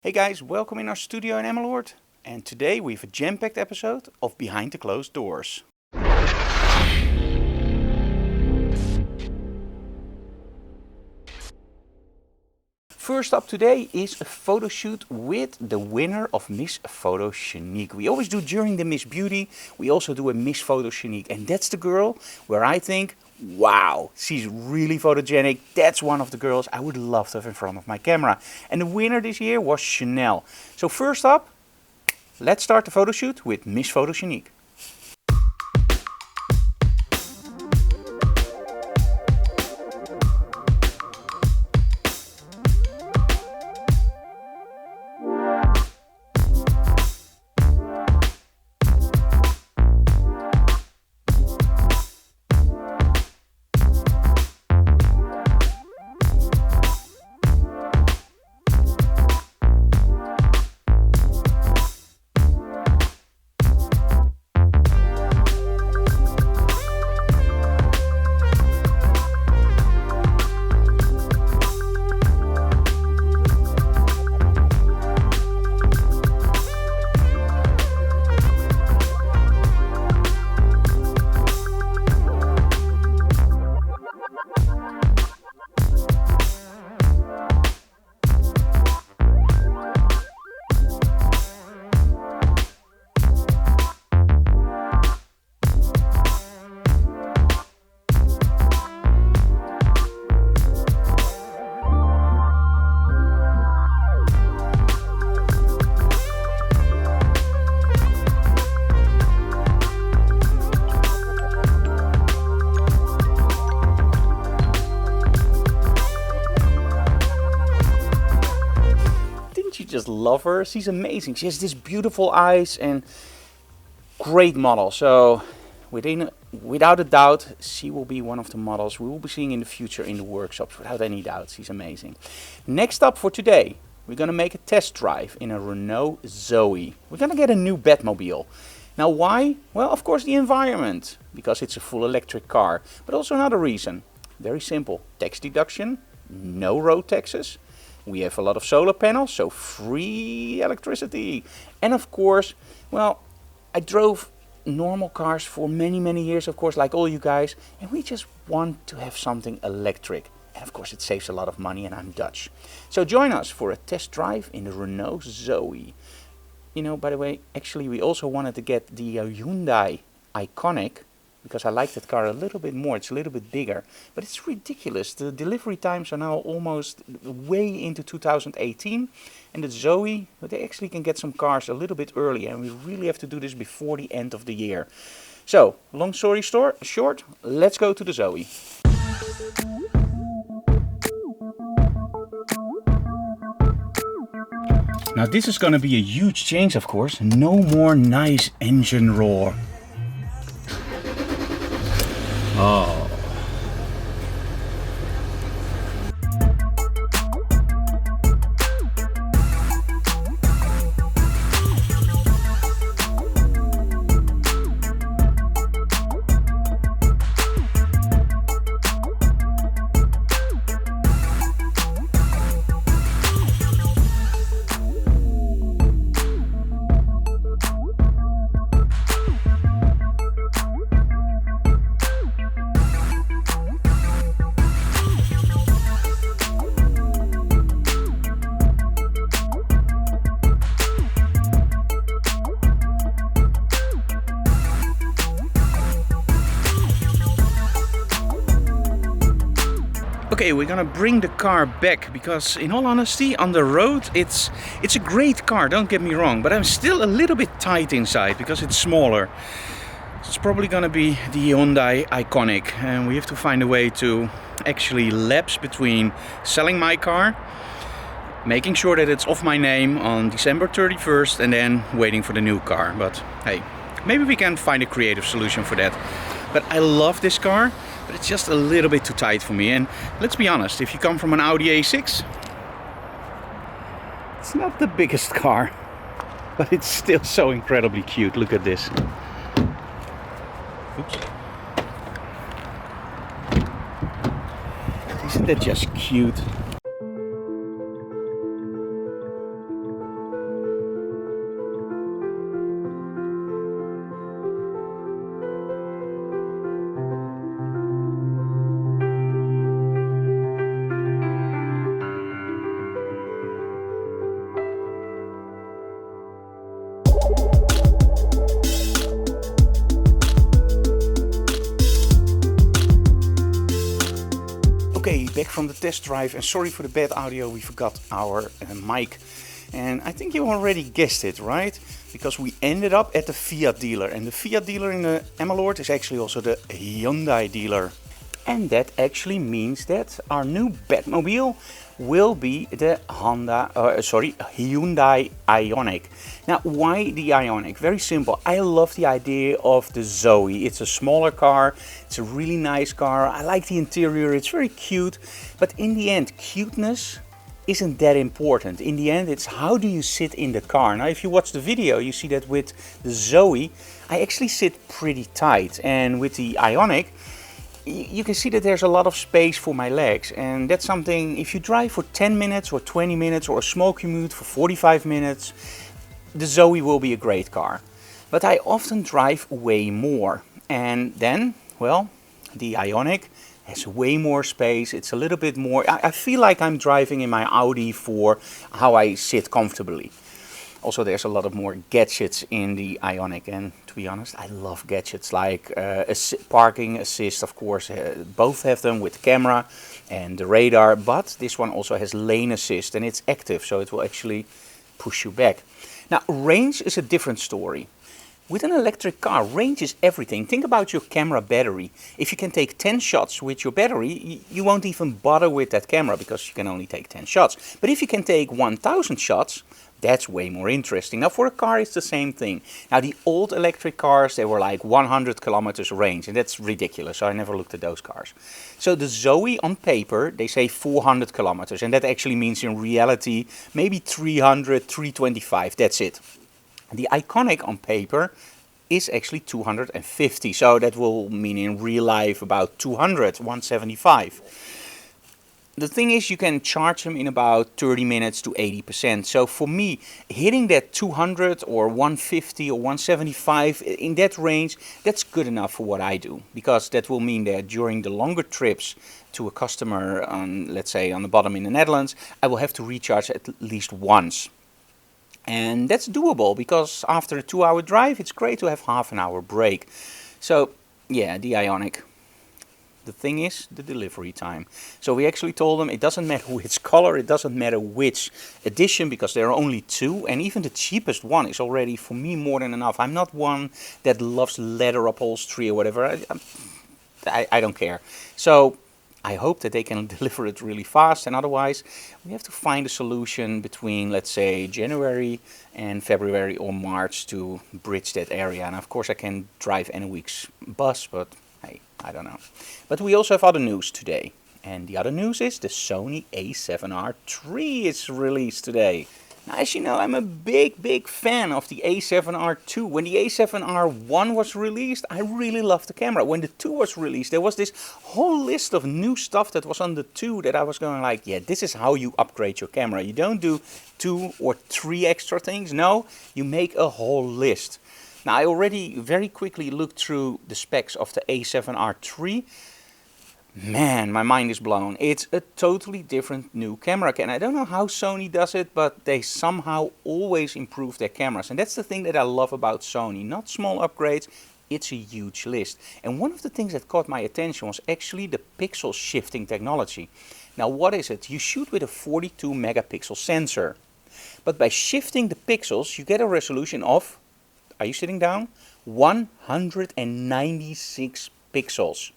Hey guys, welcome in our studio in Emmeloord. And today we have a jam-packed episode of Behind the Closed Doors. First up today is a photo shoot with the winner of Miss Photogenique. We always do during the Miss Beauty, we also do a Miss Photogenique. And that's the girl where I think, wow, she's really photogenic. That's one of the girls I would love to have in front of my camera. And the winner this year was Chanel. So first up, let's start the photo shoot with Miss Photogenique. Just love her. She's amazing. She has these beautiful eyes and great model. So without a doubt, she will be one of the models we will be seeing in the future in the workshops, without any doubt. She's amazing. Next up for today, we're going to make a test drive in a Renault Zoe. We're going to get a new Batmobile. Now why? Well, of course the environment, because it's a full electric car, but also another reason. Very simple. Tax deduction, no road taxes. We have a lot of solar panels, so free electricity. And of course, well, I drove normal cars for many years, of course, like all you guys. And we just want to have something electric. And of course, it saves a lot of money, and I'm Dutch. So join us for a test drive in the Renault Zoe. You know, by the way, actually, we also wanted to get the Hyundai Ioniq, because I like that car a little bit more. It's a little bit bigger, but it's ridiculous. The delivery times are now almost way into 2018, and the Zoe, they actually can get some cars a little bit earlier, and we really have to do this before the end of the year. So, long story short, let's go to the Zoe. Now this is going to be a huge change, of course. No more nice engine roar. Oh. Okay, we're gonna bring the car back because, in all honesty, on the road it's a great car, don't get me wrong, but I'm still a little bit tight inside because it's smaller. It's probably gonna be the Hyundai Ioniq, and we have to find a way to actually lapse between selling my car, making sure that it's off my name on December 31st, and then waiting for the new car. But hey, maybe we can find a creative solution for that. But I love this car, but it's just a little bit too tight for me. And let's be honest, if you come from an Audi A6, it's not the biggest car, but it's still so incredibly cute. Look at this. Oops. Isn't that just cute? back from the test drive, and sorry for the bad audio, we forgot our mic. And I think you already guessed it, right? Because we ended up at the Fiat dealer, and the Fiat dealer in the Emmeloord is actually also the Hyundai dealer. And that actually means that our new Batmobile will be the Hyundai Ioniq. Now, why the Ioniq? Very simple. I love the idea of the Zoe. It's a smaller car. It's a really nice car. I like the interior. It's very cute. But in the end, cuteness isn't that important. In the end, it's how do you sit in the car. Now, if you watch the video, you see that with the Zoe, I actually sit pretty tight. And with the Ioniq, you can see that there's a lot of space for my legs, and that's something, if you drive for 10 minutes or 20 minutes or a small commute for 45 minutes, the Zoe will be a great car. But I often drive way more, and then, well, the Ioniq has way more space. It's a little bit more, I feel like I'm driving in my Audi for how I sit comfortably. Also, there's a lot of more gadgets in the Ioniq, and to be honest, I love gadgets like parking assist, of course. Both have them with camera and the radar, but this one also has lane assist, and it's active, so it will actually push you back. Now, range is a different story. With an electric car, range is everything. Think about your camera battery. If you can take 10 shots with your battery, you won't even bother with that camera because you can only take 10 shots. But if you can take 1000 shots, that's way more interesting. Now, for a car, it's the same thing. Now, the old electric cars, they were like 100 kilometers range, and that's ridiculous. So I never looked at those cars. So the Zoe on paper, they say 400 kilometers, and that actually means in reality, maybe 300, 325, that's it. The Ioniq on paper is actually 250, so that will mean in real life about 200, 175. The thing is, you can charge them in about 30 minutes to 80%. So for me, hitting that 200 or 150 or 175 in that range, that's good enough for what I do. Because that will mean that during the longer trips to a customer, let's say on the bottom in the Netherlands, I will have to recharge at least once. And that's doable because after a 2-hour drive, it's great to have half an hour break. So yeah, the Ioniq. The thing is, the delivery time. So we actually told them it doesn't matter which color, it doesn't matter which edition, because there are only 2, and even the cheapest one is already for me more than enough. I'm not one that loves leather upholstery or whatever. I don't care. So I hope that they can deliver it really fast, and otherwise we have to find a solution between, let's say, January and February or March to bridge that area. And of course I can drive any week's bus, but hey, I don't know. But we also have other news today. And the other news is the Sony A7RIII is released today. Now, as you know, I'm a big fan of the A7R II. When the A7R1 was released, I really loved the camera. When the 2 was released, there was this whole list of new stuff that was on the 2 that I was going like, yeah, this is how you upgrade your camera. You don't do 2 or 3 extra things. No, you make a whole list. Now, I already very quickly looked through the specs of the A7RIII. Man, my mind is blown. It's a totally different new camera. And I don't know how Sony does it, but they somehow always improve their cameras. And that's the thing that I love about Sony. Not small upgrades, it's a huge list. And one of the things that caught my attention was actually the pixel shifting technology. Now, what is it? You shoot with a 42 megapixel sensor. But by shifting the pixels, you get a resolution of, are you sitting down? 196 pixels.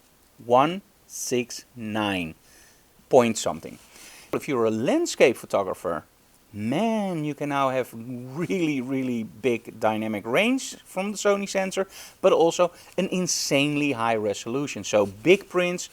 169 point something. If you're a landscape photographer, man, you can now have really big dynamic range from the Sony sensor, but also an insanely high resolution. So big prints,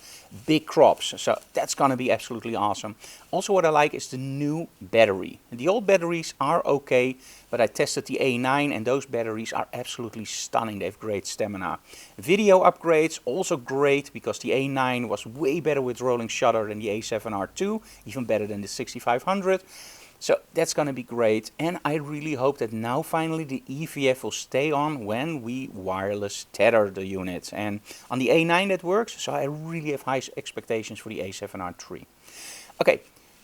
big crops. So that's gonna be absolutely awesome. Also, what I like is the new battery. The old batteries are okay, but I tested the A9 and those batteries are absolutely stunning. They have great stamina. Video upgrades, also great, because the A9 was way better with rolling shutter than the A7R II, even better than the 6500. So that's going to be great, and I really hope that now finally the EVF will stay on when we wireless tether the units. And on the A9 that works, so I really have high expectations for the A7RIII. Okay,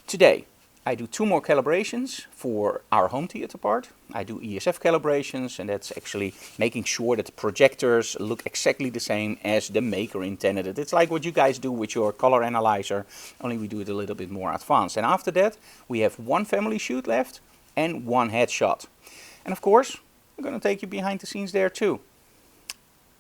today I do 2 more calibrations for our home theater part. I do ESF calibrations, and that's actually making sure that the projectors look exactly the same as the maker intended it. It's like what you guys do with your color analyzer, only we do it a little bit more advanced. And after that, we have 1 family shoot left and 1 headshot. And of course, I'm going to take you behind the scenes there too.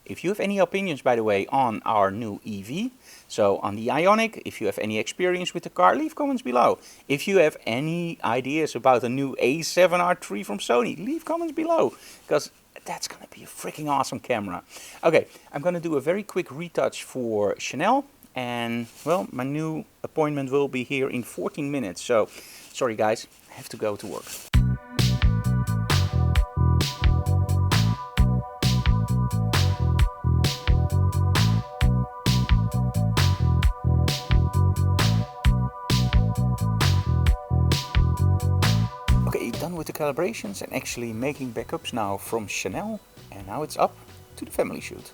If you have any opinions, by the way, on our new EV, so on the Ioniq, if you have any experience with the car, leave comments below. If you have any ideas about the new A7RIII from Sony, leave comments below, because that's going to be a freaking awesome camera. Okay, I'm going to do a very quick retouch for Chanel, and well, my new appointment will be here in 14 minutes, so sorry guys, I have to go to work. With the calibrations and actually making backups now from Chanel, and now it's up to the family shoot.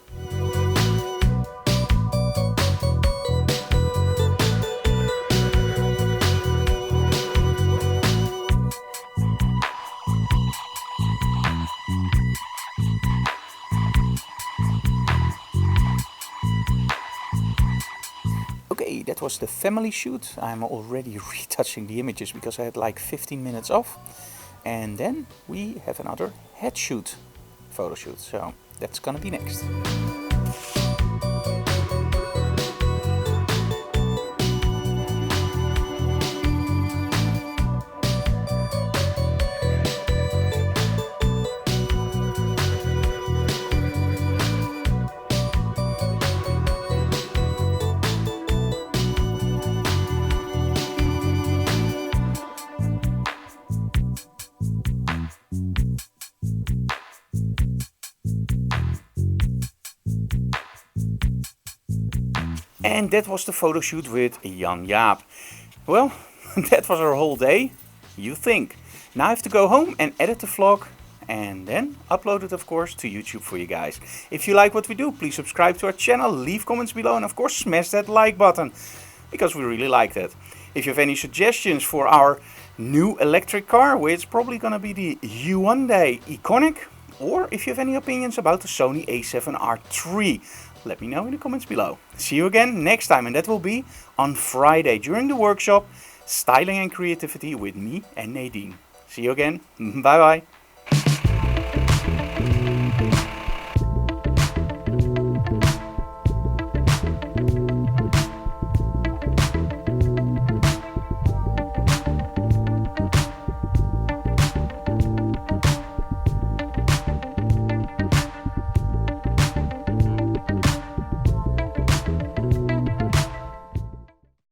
Okay, that was the family shoot. I'm already retouching the images because I had like 15 minutes off. And then we have another head shoot photo shoot, so that's gonna be next. And that was the photo shoot with Jan Jaap. Well, that was our whole day, you think. Now I have to go home and edit the vlog and then upload it, of course, to YouTube for you guys. If you like what we do, please subscribe to our channel, leave comments below, and of course smash that like button, because we really like that. If you have any suggestions for our new electric car, which is probably gonna be the Hyundai Ioniq, or if you have any opinions about the Sony A7RIII, let me know in the comments below. See you again next time, and that will be on Friday during the workshop Styling and Creativity with me and Nadine. See you again. Bye bye.